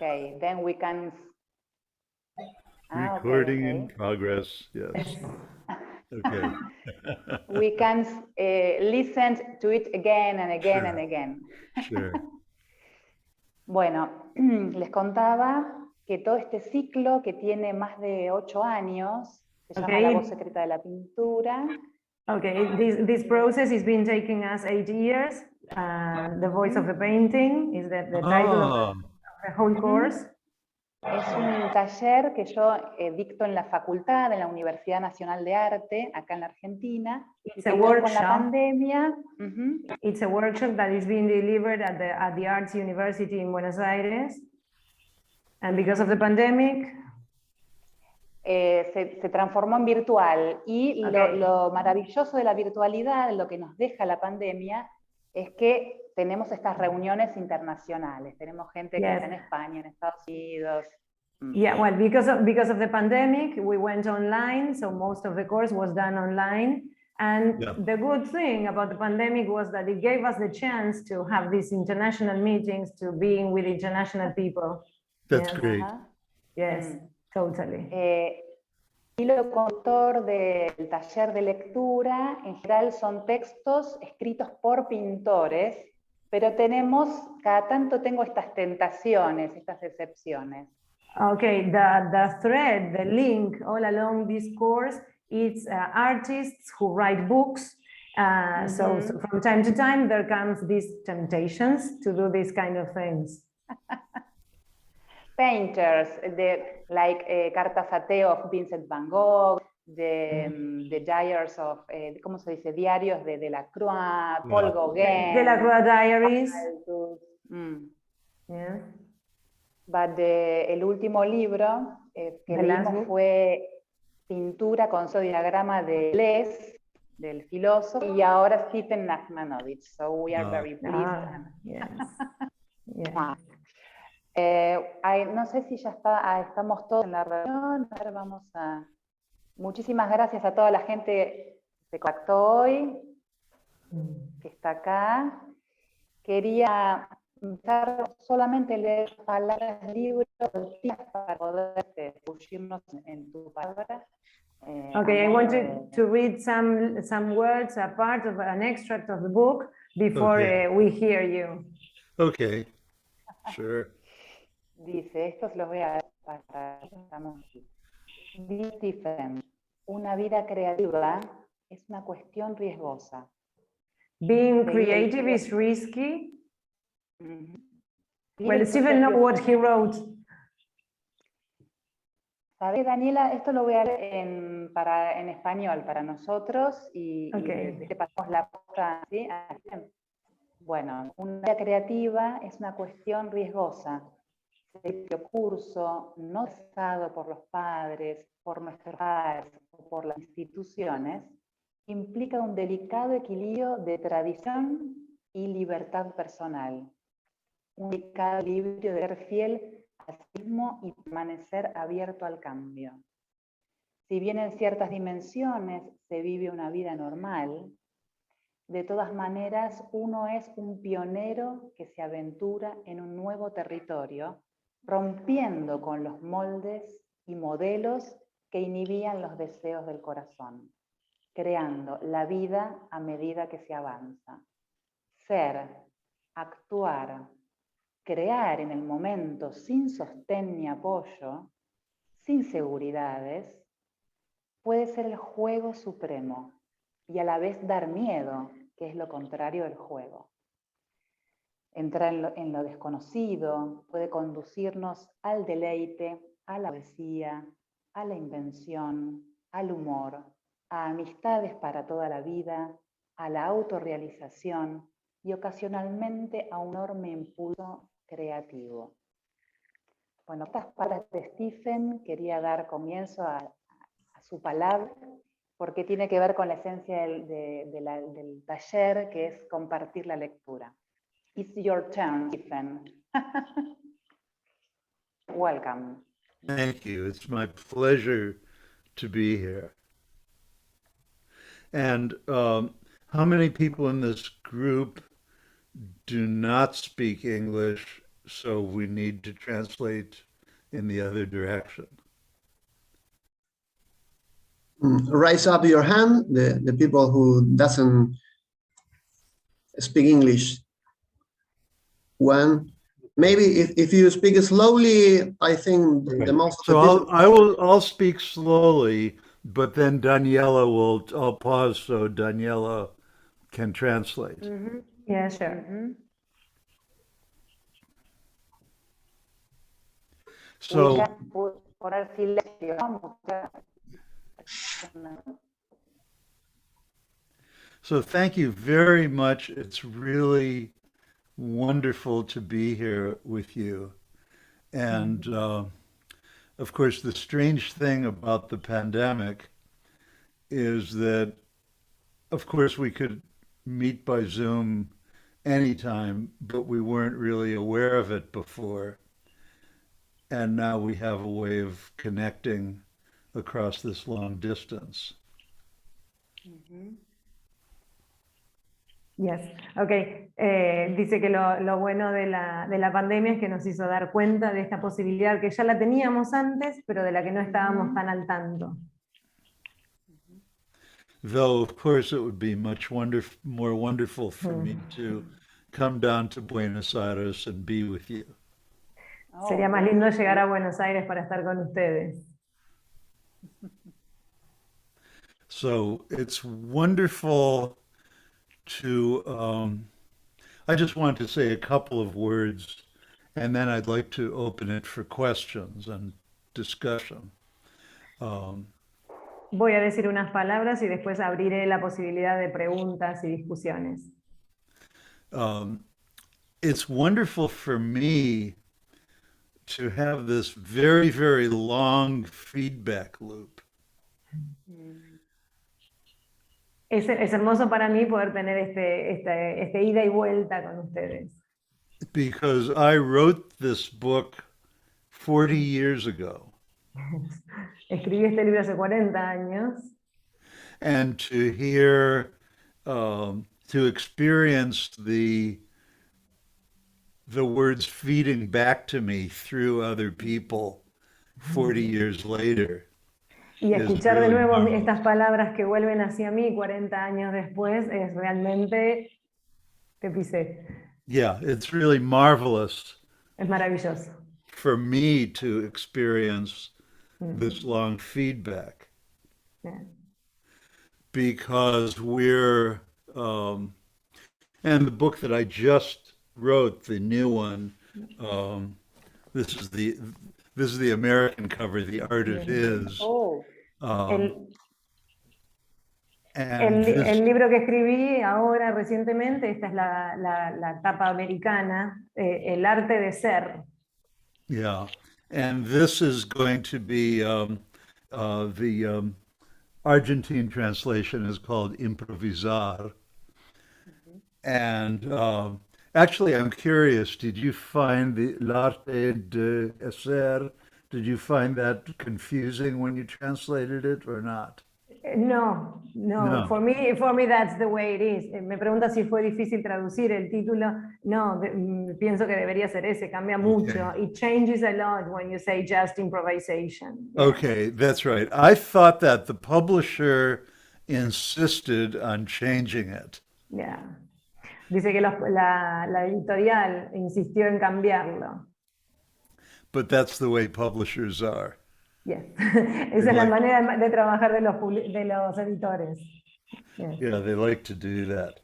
Okay, then we can. Recording in progress, yes. Okay. We can listen to it again and again and again. Sure. Bueno, les contaba que todo este ciclo que tiene más de 8 años se llama La voz secreta de la pintura. Okay, this process has been taking us 8 years. The voice of the painting is the title of the whole course. Es un taller que yo dicto en la facultad, en la Universidad Nacional de Arte, acá en la Argentina. It's a workshop. Con la pandemia. It's a workshop that is being delivered at the Arts University in Buenos Aires. And because of the pandemic, se transformó en virtual. Y lo maravilloso de la virtualidad, lo que nos deja la pandemia, es que tenemos estas reuniones internacionales. Tenemos gente que está en España, en Estados Unidos. Yeah, well, because of the pandemic, we went online, so most of the course was done online. And the good thing about the pandemic was that it gave us the chance to have these international meetings, to being with international people. That's great. Yes, totally. El hilo conductor del taller de lectura, en general, son textos escritos por pintores, pero cada tanto tengo estas tentaciones, estas excepciones. Okay, the thread, the link all along this course, it's artists who write books. So from time to time, there comes these temptations to do these kind of things. Painters, like Cartas a Theo of Vincent van Gogh, the Diaries of, ¿cómo se dice? Diarios de Delacroix, Paul Gauguin. Delacroix Diaries. Yeah. But el último libro que leímos fue Pintura con diagrama de Les, del filósofo, y ahora Stephen Nachmanovitch. So we are very pleased. No sé si ya estamos todos en la reunión. A ver, muchísimas gracias a toda la gente que se contactó hoy, que está acá. Quería empezar solamente a leer palabras del libro para poder fugirnos en tu palabra. Okay, I wanted to read some words, a part of an extract of the book before we hear you. Okay, sure. Dice, estos los voy a pasar. Dice Stephen, una vida creativa es una cuestión riesgosa. Being creative is risky. Well, Stephen knows what he wrote. ¿Sabes, Daniela? Esto lo voy a leer en español para nosotros y te pasamos la posta, ¿sí? Bueno, una vida creativa es una cuestión riesgosa. Este curso, no dado por los padres, por nuestros padres o por las instituciones, implica un delicado equilibrio de tradición y libertad personal. Un delicado equilibrio de ser fiel a sí mismo y permanecer abierto al cambio. Si bien en ciertas dimensiones se vive una vida normal, de todas maneras uno es un pionero que se aventura en un nuevo territorio, rompiendo con los moldes y modelos que inhibían los deseos del corazón, creando la vida a medida que se avanza. Ser, actuar, crear en el momento sin sostén ni apoyo, sin seguridades, puede ser el juego supremo y a la vez dar miedo, que es lo contrario del juego. Entrar en lo desconocido puede conducirnos al deleite, a la poesía, a la invención, al humor, a amistades para toda la vida, a la autorrealización y ocasionalmente a un enorme impulso creativo. Bueno, estas palabras de Stephen quería dar comienzo a su palabra, porque tiene que ver con la esencia del taller, que es compartir la lectura. It's your turn, Stephen. Welcome. Thank you. It's my pleasure to be here. And how many people in this group do not speak English so we need to translate in the other direction. Raise up your hand, the people who doesn't speak English. One, maybe if you speak slowly, I think the most of the So people... I'll speak slowly, but then I'll pause so Daniela can translate. Mm-hmm. Yeah, sure. Mm-hmm. So, poner silencio, ¿no? so thank you very much. It's really wonderful to be here with you. And of course, the strange thing about the pandemic is that, of course, we could meet by Zoom anytime, but we weren't really aware of it before. And now we have a way of connecting across this long distance. Yes, okay. Dice que lo bueno de la pandemia es que nos hizo dar cuenta de esta posibilidad que ya la teníamos antes, pero de la que no estábamos tan al tanto. Though, of course, it would be much more wonderful for me to come down to Buenos Aires and be with you. Sería más lindo llegar a Buenos Aires para estar con ustedes. So it's wonderful to, I just want to say a couple of words, and then I'd like to open it for questions and discussion. Voy a decir unas palabras y después abriré la posibilidad de preguntas y discusiones. It's wonderful for me to have this very, very long feedback loop. Es hermoso para mí poder tener este ida y vuelta con ustedes. Because I wrote this book 40 years ago. Escribí este libro hace 40 años. And to hear, to experience the words feeding back to me through other people 40 years later. Y escuchar de nuevo estas palabras que vuelven hacia mí 40 años después es realmente te pisé. Yeah, it's really marvelous. Es maravilloso. For me to experience this long feedback. Yeah. Because we're, and the book that I just wrote, the new one, this is the American cover, The Art It Is. El libro que escribí ahora recientemente, esta es la tapa americana, El Arte de Ser. Yeah, and this is going to be, the Argentine translation is called improvisar. And actually, I'm curious, did you find the l'arte de ser, did you find that confusing when you translated it or not? No. For me that's the way it is. Me pregunta si fue difícil traducir el título. No, pienso que debería ser ese, cambia mucho. Okay. It changes a lot when you say just improvisation. Yeah. Okay, that's right. I thought that the publisher insisted on changing it. Yeah. Dice que la editorial insistió en cambiarlo. But that's the way publishers are. Yes. Esa es la manera de trabajar de los editores. Yes. Yeah, they like to do that.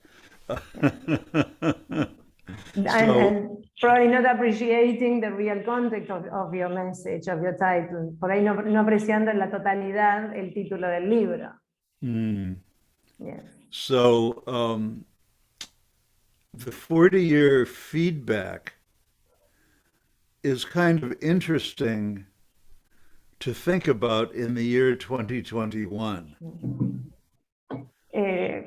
And probably not appreciating the real context of your message, of your title. Por ahí no apreciando en la totalidad el título del libro. Yes. So, the 40-year feedback is kind of interesting to think about in the year 2021.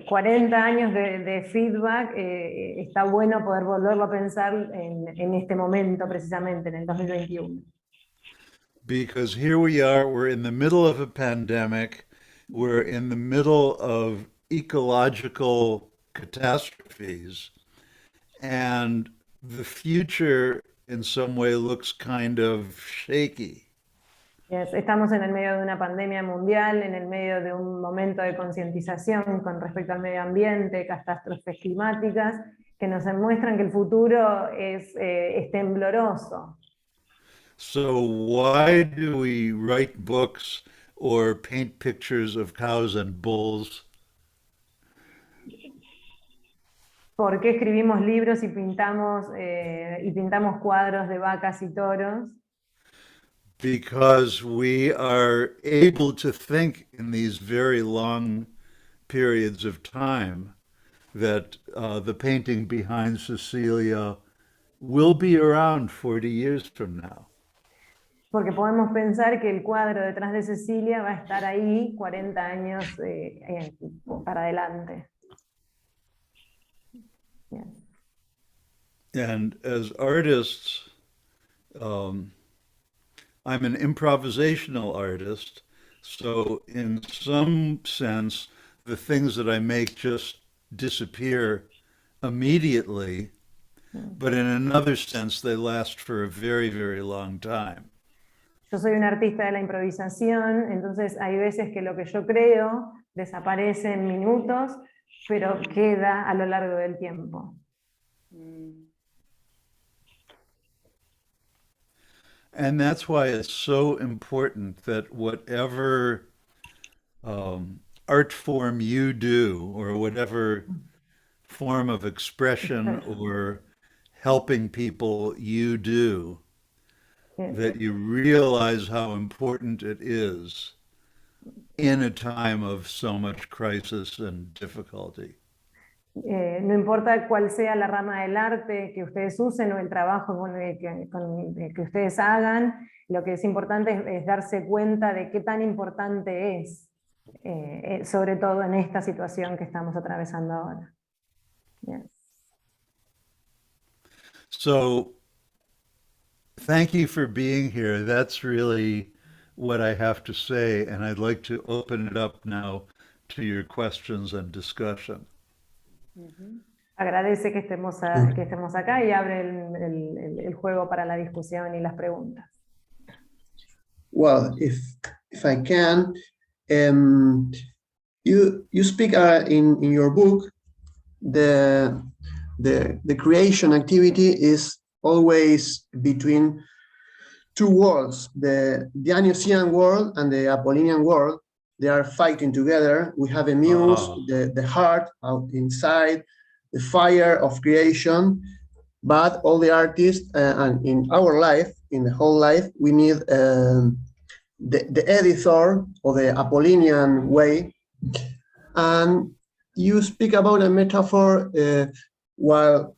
40 años de feedback, está bueno poder volverlo a pensar en este momento precisamente, en el 2021. Because here we are, we're in the middle of a pandemic, we're in the middle of ecological catastrophes, and the future in some way looks kind of shaky. Yes, estamos en el medio de una pandemia mundial, en el medio de un momento de concientización con respecto al medio ambiente, catástrofes climáticas, que nos demuestran que el futuro es tembloroso. So why do we write books or paint pictures of cows and bulls? ¿Por qué escribimos libros y pintamos cuadros de vacas y toros? Because we are able to think in these very long periods of time that the painting behind Cecilia will be around 40 years from now. Porque podemos pensar que el cuadro detrás de Cecilia va a estar ahí 40 años para adelante. Yes. And as artists, I'm an improvisational artist, so in some sense, the things that I make just disappear immediately, but in another sense, they last for a very, very long time. Yo soy un artista de la improvisación, entonces hay veces que lo que yo creo desaparece en minutos, pero queda a lo largo del tiempo. And that's why it's so important that whatever art form you do, or whatever form of expression or helping people you do, that you realize how important it is in a time of so much crisis and difficulty. No importa cuál sea la rama del arte que ustedes usen o el trabajo que ustedes hagan, lo que es importante es darse cuenta de qué tan importante es, sobre todo en esta situación que estamos atravesando ahora. Yes. So, thank you for being here. That's really what I have to say, and I'd like to open it up now to your questions and discussion. Agradece que estemos acá y abre el juego para la discusión y las preguntas. Well, if I can, you speak in your book, the creation activity is always between two worlds, the Dionysian world and the Apollinian world. They are fighting together. We have a muse, the heart out inside, the fire of creation. But all the artists, and in our life, in the whole life, we need the editor or the Apollinian way. And you speak about a metaphor while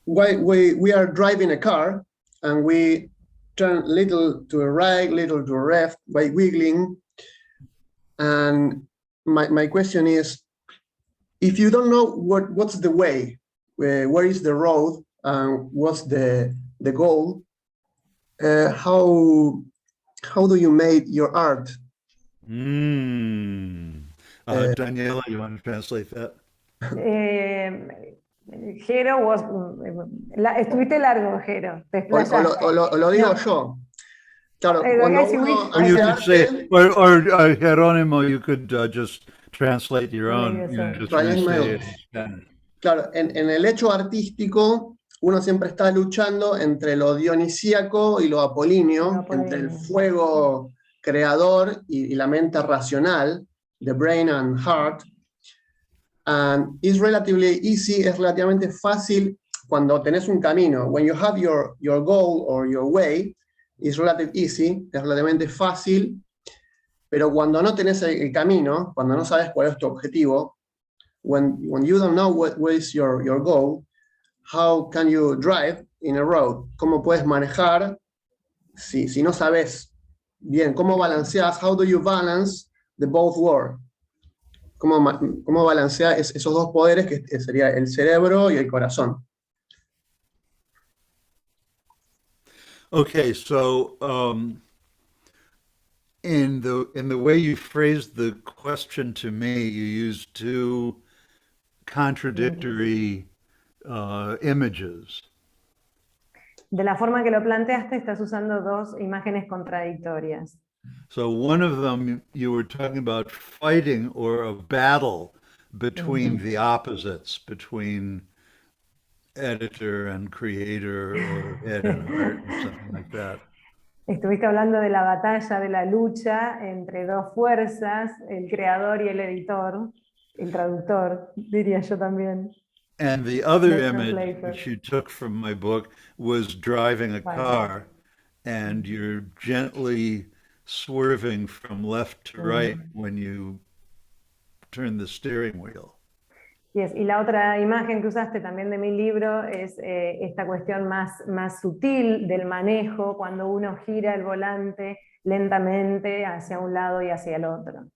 we are driving a car and we turn little to the right, little to the left by wiggling. And my question is, if you don't know what's the way, where is the road, and what's the goal, how do you make your art? Daniela, you want to translate that? Jero, estuviste largo, Jero. Te explayaste. O lo digo yo. Claro, cuando uno or you hace could say, arte, or Jerónimo, you could just translate your own, just restate it in Spanish. Claro, en el hecho artístico, uno siempre está luchando entre lo dionisíaco y lo apolíneo, entre el fuego creador y la mente racional, the brain and heart. And it's relatively easy, es relativamente fácil cuando tenés un camino. When you have your goal or your way, it's relatively easy, es relativamente fácil, pero cuando no tenés el camino, cuando no sabes cuál es tu objetivo, when you don't know what is your goal, how can you drive in a road? ¿Cómo puedes manejar si no sabes bien? ¿Cómo balanceas? How do you balance the both worlds? ¿Cómo balancear esos dos poderes que sería el cerebro y el corazón? Okay, so in the way you phrased the question to me, you used two contradictory images. De la forma que lo planteaste, estás usando dos imágenes contradictorias. So one of them, you were talking about fighting or a battle between the opposites, between editor and creator or ed and art or something like that. Estuviste hablando de la batalla, de la lucha entre dos fuerzas, el creador y el editor, el traductor, diría yo también. And the other The image translator. which you took from my book was driving a Right. car, and you're gently swerving from left to right when you turn the steering wheel. Yes. Y la otra imagen que usaste también de mi libro es esta cuestión más sutil del manejo, cuando uno gira el volante lentamente hacia un lado y hacia el otro.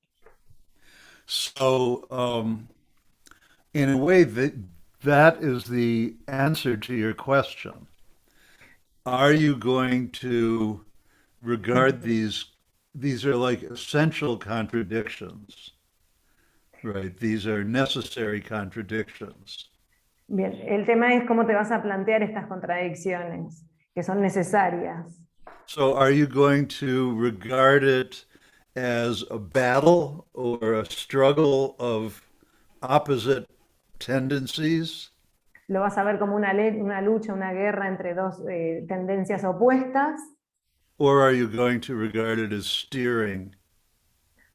So, in a way, that is the answer to your question. Are you going to regard these are like essential contradictions, right? These are necessary contradictions. Bien, el tema es cómo te vas a plantear estas contradicciones, que son necesarias. So are you going to regard it as a battle or a struggle of opposite tendencies? ¿Lo vas a ver como una lucha, una guerra entre dos tendencias opuestas? Or are you going to regard it as steering?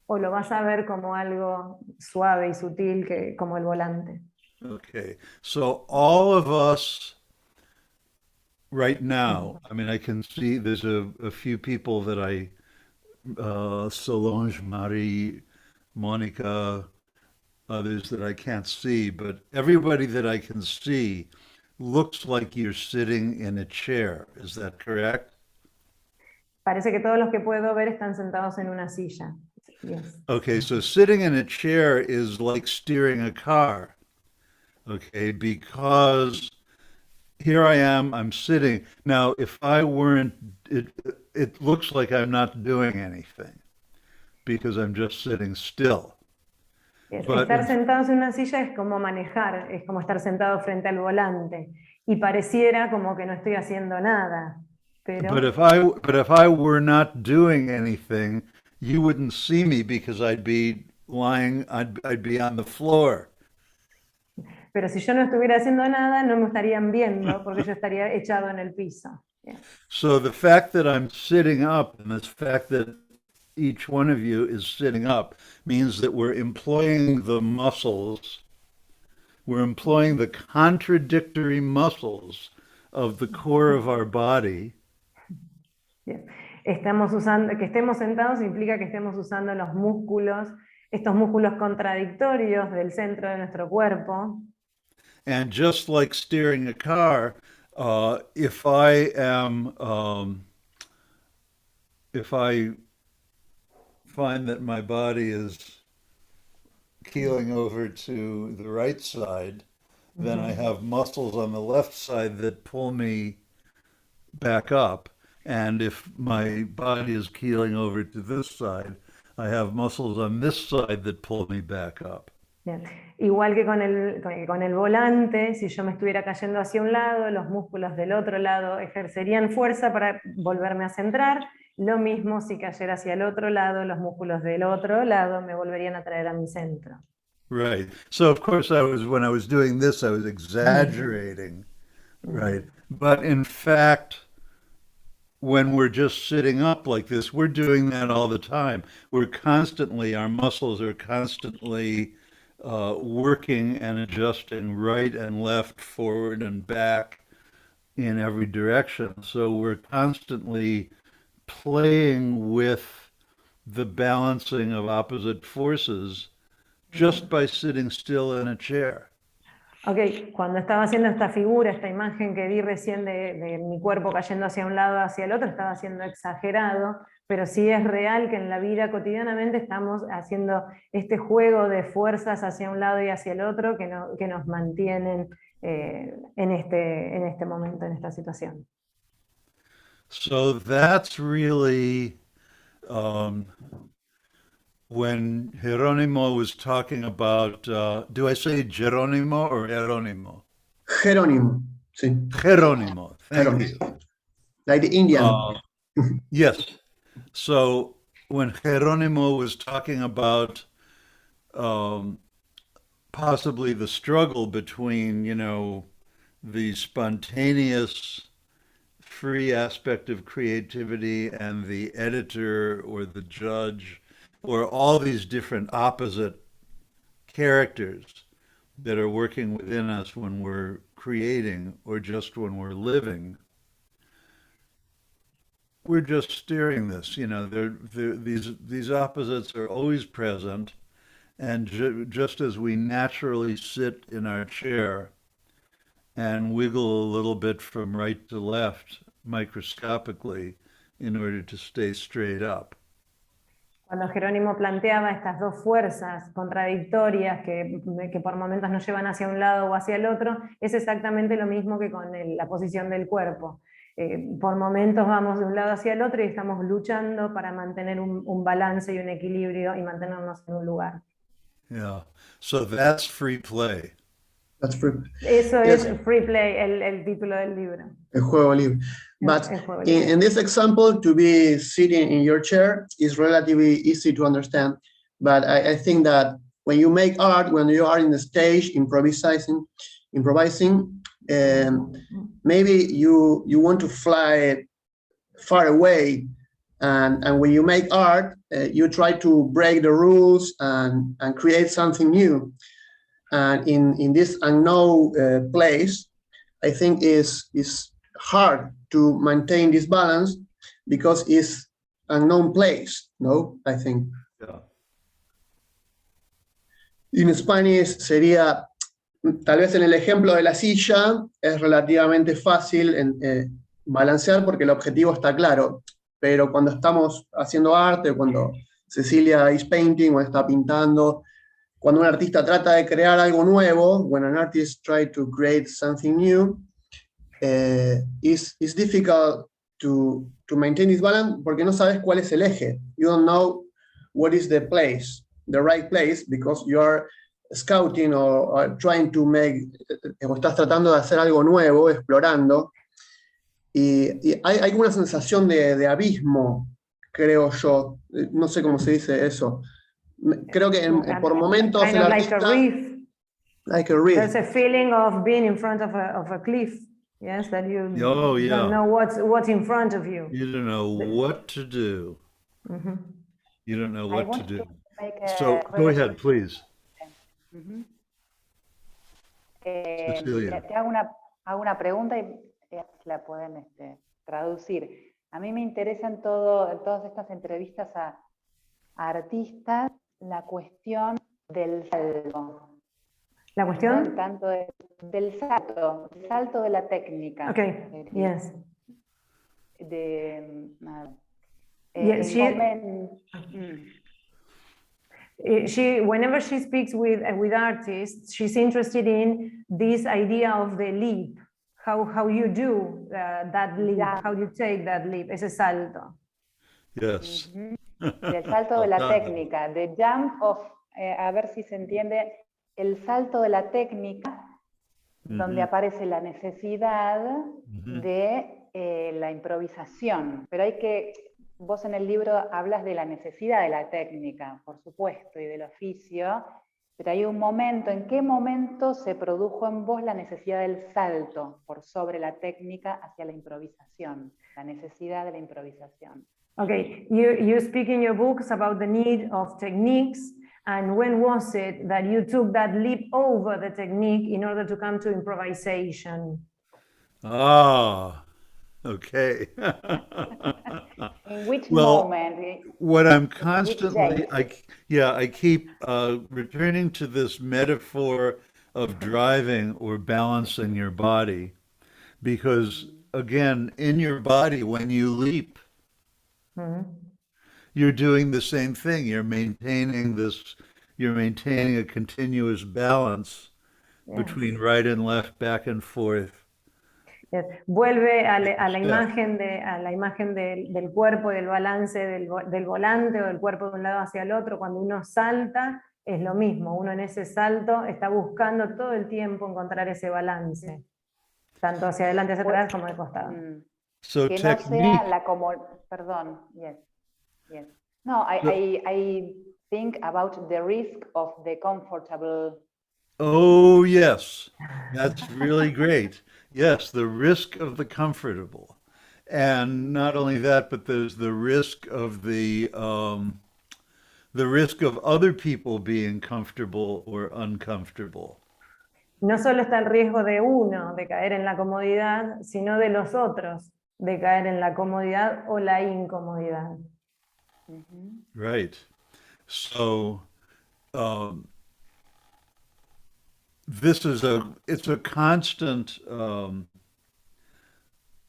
¿O lo vas a ver como algo suave y sutil como el volante? Okay, so all of us right now, I mean, I can see there's a few people that Solange, Marie, Monica, others that I can't see, but everybody that I can see looks like you're sitting in a chair. Is that correct? Parece que todos los que puedo ver están sentados en una silla. Yes. Okay, so sitting in a chair is like steering a car. Okay, because here I am, I'm sitting. Now, if I weren't, it looks like I'm not doing anything because I'm just sitting still. Yes. But Estar sentados en una silla es como manejar, es como estar sentado frente al volante. Y pareciera como que no estoy haciendo nada. Pero But if I were not doing anything, you wouldn't see me because I'd be lying, I'd be on the floor. Pero si yo no estuviera haciendo nada, no me estarían viendo porque yo estaría echado en el piso. Yes. So the fact that I'm sitting up and the fact that each one of you is sitting up means that we're employing the muscles, we're employing the contradictory muscles of the core of our body. Bien. Que estemos sentados implica que estemos usando los músculos, estos músculos contradictorios del centro de nuestro cuerpo. And just like steering a car, if I find that my body is keeling over to the right side, then I have muscles on the left side that pull me back up. And if my body is keeling over to this side, I have muscles on this side that pull me back up. Bien. Igual que con el volante, si yo me estuviera cayendo hacia un lado, los músculos del otro lado ejercerían fuerza para volverme a centrar. Lo mismo si cayera hacia el otro lado, los músculos del otro lado me volverían a traer a mi centro. Right. So of course when I was doing this, I was exaggerating, right? But in fact, when we're just sitting up like this, we're doing that all the time. Our muscles are constantly working and adjusting right and left, forward and back in every direction. So we're constantly playing with the balancing of opposite forces just by sitting still in a chair. Ok, cuando estaba haciendo esta figura, esta imagen que vi recién de mi cuerpo cayendo hacia un lado, hacia el otro, estaba siendo exagerado, pero sí es real que en la vida cotidianamente estamos haciendo este juego de fuerzas hacia un lado y hacia el otro que nos mantienen en este momento, en esta situación. So that's really when Jerónimo was talking about, do I say Jerónimo or Jerónimo? Jerónimo, sí. Jerónimo, thank Jerónimo. you. like the Indian. Yes. So when Jerónimo was talking about possibly the struggle between, the spontaneous, free aspect of creativity and the editor or the judge, or all these different opposite characters that are working within us when we're creating or just when we're living. We're just steering this, these opposites are always present, and just as we naturally sit in our chair and wiggle a little bit from right to left microscopically in order to stay straight up. Cuando Jerónimo planteaba estas dos fuerzas contradictorias que por momentos nos llevan hacia un lado o hacia el otro, es exactamente lo mismo que con la posición del cuerpo. Por momentos vamos de un lado hacia el otro y estamos luchando para mantener un balance y un equilibrio y mantenernos en un lugar. Yeah, so that's free play. That's free. Eso es free play, el título del libro. El juego libre. But in this example, to be sitting in your chair is relatively easy to understand. But I think that when you make art, when you are in the stage improvising, maybe you want to fly far away, and when you make art, you try to break the rules and create something new. And in this unknown place, I think is hard to maintain this balance because it's unknown place. No, I think. Yeah. In Spanish sería, tal vez en el ejemplo de la silla, es relativamente fácil balancear porque el objetivo está claro. Pero cuando estamos haciendo arte, cuando Cecilia is painting, cuando está pintando, cuando un artista trata de crear algo nuevo, when an artist tries to create something new, it's difficult to maintain this balance porque no sabes cuál es el eje. You don't know what is the place, the right place, because you are scouting or trying to make, o estás tratando de hacer algo nuevo, explorando, y hay una sensación de abismo, creo yo, no sé cómo se dice eso. Creo que por momentos kind el of artista, like a reef. There's a feeling of being in front of a cliff. Yes, that you don't know what's in front of you. You don't know what to do. Mm-hmm. You don't know what to do. So go ahead, please. Cecilia. Te hago una pregunta y la pueden traducir. A mí me interesa en todas estas entrevistas a artistas la cuestión del salto. ¿La cuestión? Tanto del salto de la técnica. Okay, yes. Whenever she speaks with artists, she's interested in this idea of the leap, how you do that leap, how you take that leap, ese salto. Yes. El salto de la técnica, the jump of, a ver si se entiende, el salto de la técnica, donde aparece la necesidad de la improvisación. Pero vos en el libro hablas de la necesidad de la técnica, por supuesto, y del oficio, pero hay un momento, ¿en qué momento se produjo en vos la necesidad del salto por sobre la técnica hacia la improvisación? La necesidad de la improvisación. Okay, you speak in your books about the need of techniques, and when was it that you took that leap over the technique in order to come to improvisation? Ah, okay. In which moment? What I'm constantly, I keep returning to this metaphor of driving or balancing your body, because again, in your body, when you leap, you're doing the same thing. You're maintaining a continuous balance between right and left, back and forth. Yes. Vuelve a la imagen del cuerpo, del balance del volante o del cuerpo de un lado hacia el otro. Cuando uno salta, es lo mismo. Uno en ese salto está buscando todo el tiempo encontrar ese balance, tanto hacia adelante, hacia atrás como de costado. So que no sea technique. la como, perdón, yes, yes. No, I think about the risk of the comfortable. Oh, yes, that's really great. Yes, the risk of the comfortable. And not only that, but there's the risk of other people being comfortable or uncomfortable. No solo está el riesgo de uno de caer en la comodidad, sino de los otros de caer en la comodidad o la incomodidad. Right. So um, it's a constant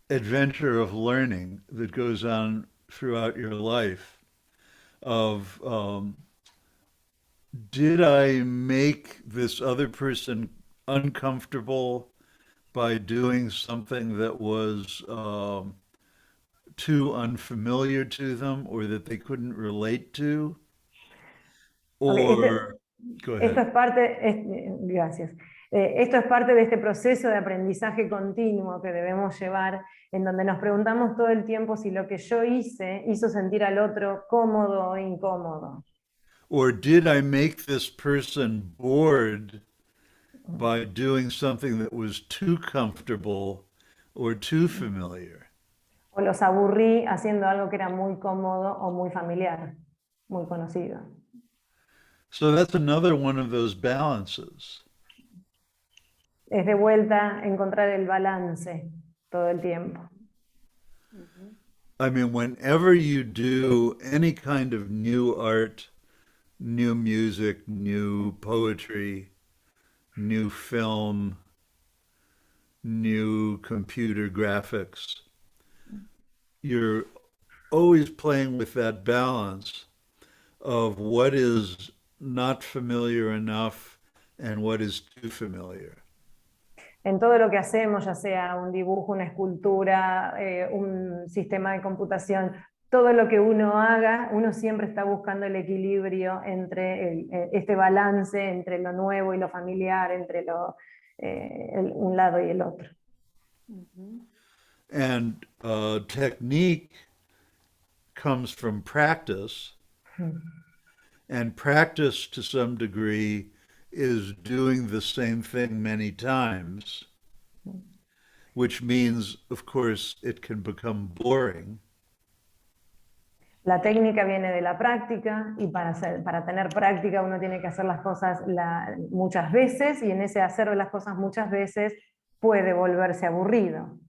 adventure of learning that goes on throughout your life of did I make this other person uncomfortable by doing something that was too unfamiliar to them or that they couldn't relate to? Okay, Or go esto ahead. es gracias. Esto es parte de este proceso de aprendizaje continuo que debemos llevar, en donde nos preguntamos todo el tiempo si lo que yo hice hizo sentir al otro cómodo o incómodo. Or did I make this person bored by doing something that was too comfortable or too familiar? O los aburrí haciendo algo que era muy cómodo o muy familiar, muy conocido. So that's another one of those balances. Es de vuelta encontrar el balance todo el tiempo. I mean, whenever you do any kind of new art, new music, new poetry, new film, new computer graphics, you're always playing with that balance of what is not familiar enough and what is too familiar. En todo lo que hacemos, ya sea un dibujo, una escultura, un sistema de computación, todo lo que uno haga, uno siempre está buscando el equilibrio entre este balance entre lo nuevo y lo familiar, entre un lado y el otro. And technique comes from practice, and practice to some degree is doing the same thing many times, which means, of course, it can become boring. La técnica viene de la práctica y para tener práctica uno tiene que hacer las cosas muchas veces y en ese hacer las cosas muchas veces puede volverse aburrido.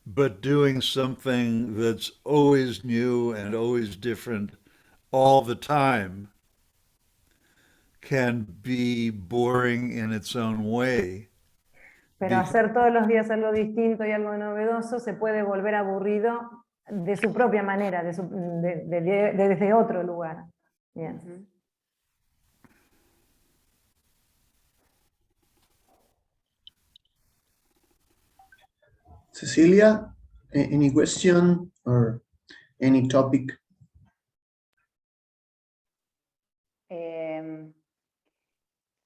But doing something that's always new and always different all the time can be boring in its own way. Pero hacer todos los días algo distinto y algo novedoso se puede volver aburrido de su propia manera, desde otro lugar. Yes. Cecilia, any question or any topic?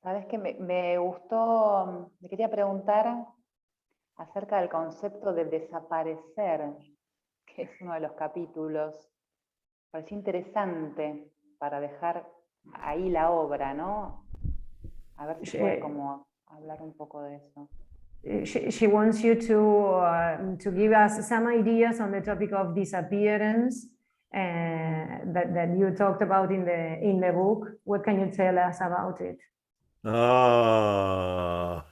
Sabes que me gustó, me quería preguntar acerca del concepto de desaparecer, que es uno de los capítulos. Pareció interesante para dejar ahí la obra, ¿no? A ver si puede como hablar un poco de eso. She wants you to give us some ideas on the topic of disappearance that you talked about in the book. What can you tell us about it? Ah.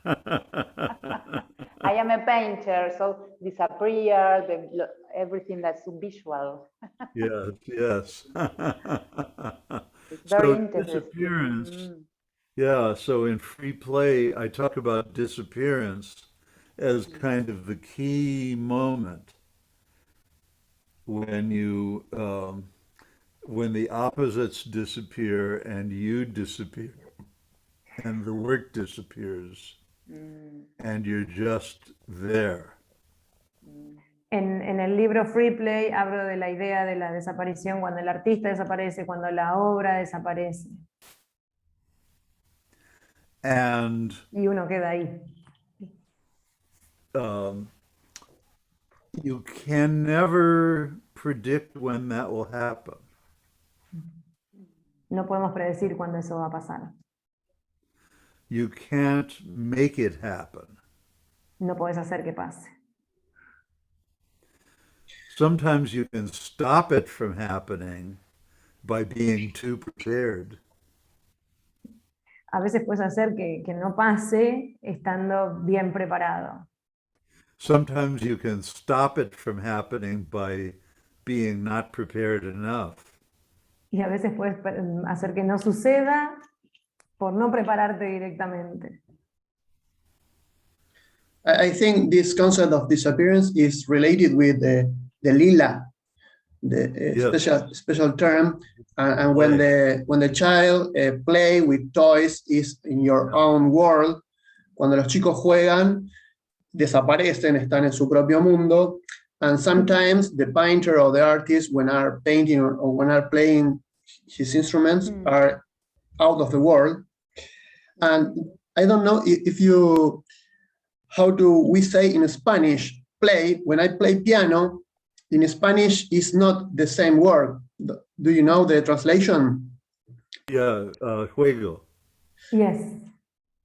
I am a painter, so disappear, everything that's visual. Yes, yes. It's very So interesting. disappearance, yeah, so in free play, I talk about disappearance as kind of the key moment when you when the opposites disappear and you disappear and the work disappears and you're just there. En el libro Free Play hablo de la idea de la desaparición cuando el artista desaparece, cuando la obra desaparece. And y uno queda ahí. you can never predict when that will happen. No podemos predecir cuándo eso va a pasar. You can't make it happen. No puedes hacer que pase. Sometimes you can stop it from happening by being too prepared. A veces puedes hacer que no pase estando bien preparado. Sometimes you can stop it from happening by being not prepared enough. Y a veces puedes hacer que no suceda por no prepararte directamente. I think this concept of disappearance is related with the lila, the Yes. special term, and when the child play with toys is in your own world. Cuando los chicos juegan, desaparecen, están en su propio mundo, and sometimes the painter or the artist, when are painting or when are playing his instruments, are out of the world. And I don't know if you, how do we say in Spanish, play? When I play piano, in Spanish is not the same word. Do you know the translation? Yeah, juego. Yes.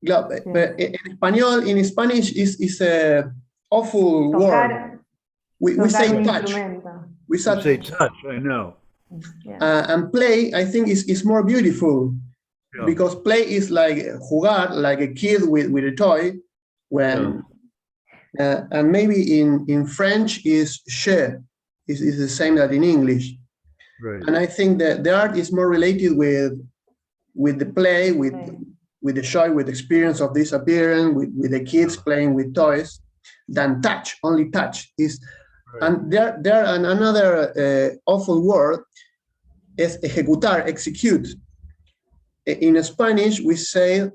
But in español, in Spanish is a awful word. We say touch. We say touch, I know. Yeah. And play, I think, is more beautiful, because play is like jugar, like a kid with a toy. When and maybe in French is jeu, is the same that in English. Right. And I think that the art is more related with the play, with the joy, with the experience of disappearance, with the kids playing with toys, than touch. Only touch is. Right. And there another awful word is ejecutar, execute. In Spanish, we say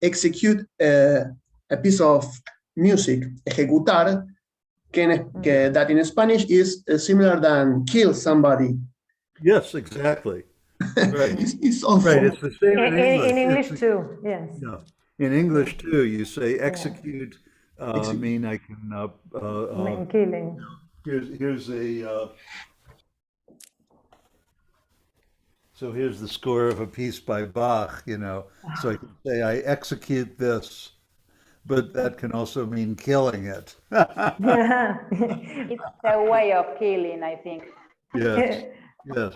execute a piece of music, ejecutar, that in Spanish is similar than kill somebody. Yes, exactly. Right. It's awful. Right, it's the same in English. In English too, yes. Yeah. In English too, you say execute. I mean, I can. Killing. Here's a. So here's the score of a piece by Bach, you know. So I can say I execute this, but that can also mean killing it. It's a way of killing, I think. Yes, yes.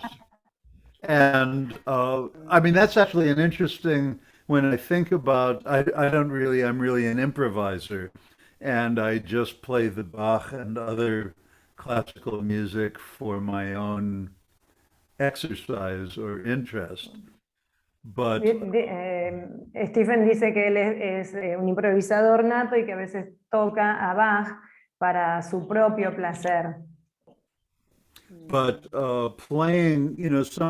And I mean, that's actually an interesting, when I think about, I'm really an improviser, and I just play the Bach and other classical music for my own exercise or interest. But Stephen dice que él es un improvisador nato y que a veces toca a Bach para su propio placer. But playing, you know, some